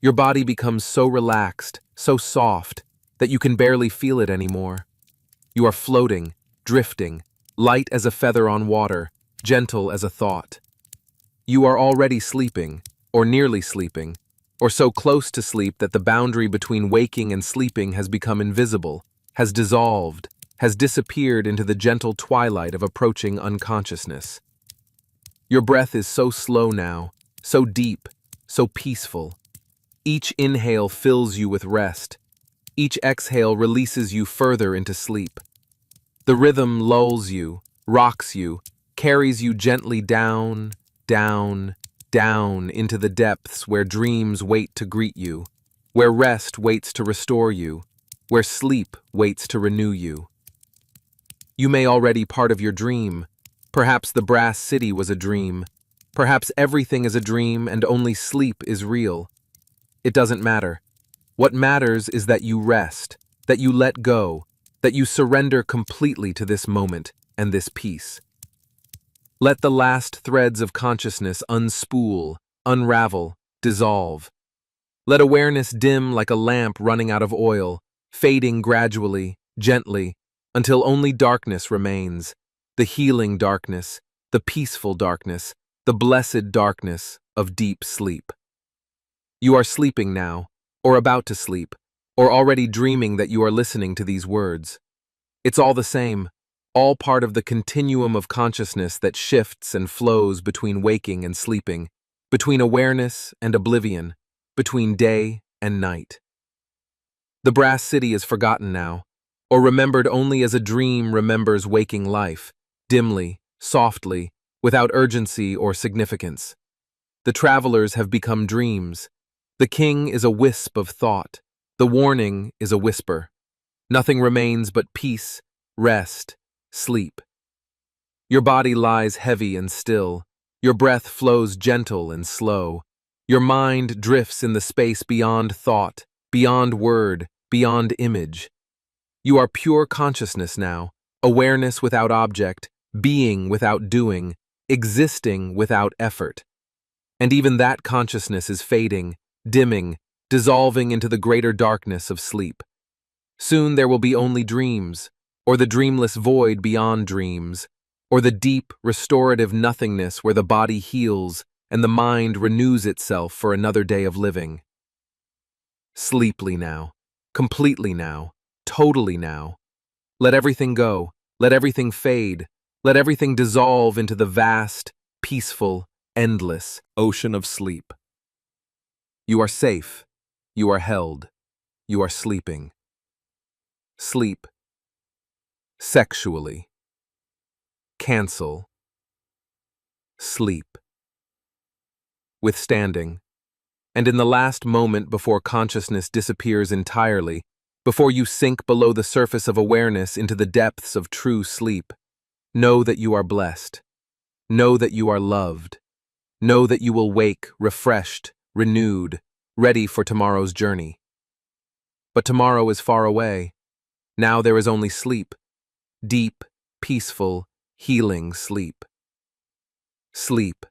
Your body becomes so relaxed, so soft, that you can barely feel it anymore. You are floating, drifting, light as a feather on water, gentle as a thought. You are already sleeping, or nearly sleeping, or so close to sleep that the boundary between waking and sleeping has become invisible, has dissolved, has disappeared into the gentle twilight of approaching unconsciousness. Your breath is so slow now, so deep, so peaceful. Each inhale fills you with rest. Each exhale releases you further into sleep. The rhythm lulls you, rocks you, carries you gently down, down, down into the depths where dreams wait to greet you, where rest waits to restore you, where sleep waits to renew you. You may already part of your dream. Perhaps the brass city was a dream. Perhaps everything is a dream and only sleep is real. It doesn't matter. What matters is that you rest, that you let go, that you surrender completely to this moment and this peace. Let the last threads of consciousness unspool, unravel, dissolve. Let awareness dim like a lamp running out of oil, fading gradually, gently, until only darkness remains, the healing darkness, the peaceful darkness, the blessed darkness of deep sleep. You are sleeping now, or about to sleep, or already dreaming that you are listening to these words. It's all the same, all part of the continuum of consciousness that shifts and flows between waking and sleeping, between awareness and oblivion, between day and night. The brass city is forgotten now, or remembered only as a dream remembers waking life, dimly, softly, without urgency or significance. The travelers have become dreams. The king is a wisp of thought. The warning is a whisper. Nothing remains but peace, rest, sleep. Your body lies heavy and still. Your breath flows gentle and slow. Your mind drifts in the space beyond thought, beyond word, beyond image. You are pure consciousness now, awareness without object, being without doing, existing without effort. And even that consciousness is fading, dimming, dissolving into the greater darkness of sleep. Soon there will be only dreams, or the dreamless void beyond dreams, or the deep, restorative nothingness where the body heals and the mind renews itself for another day of living. Sleeply now, completely now, totally now. Let everything go, let everything fade, let everything dissolve into the vast, peaceful, endless ocean of sleep. You are safe, you are held, you are sleeping. Sleep. Sexually. Cancel. Sleep. Withstanding. And in the last moment before consciousness disappears entirely, before you sink below the surface of awareness into the depths of true sleep, know that you are blessed. Know that you are loved. Know that you will wake refreshed, renewed, ready for tomorrow's journey. But tomorrow is far away. Now there is only sleep. Deep, peaceful, healing sleep. Sleep.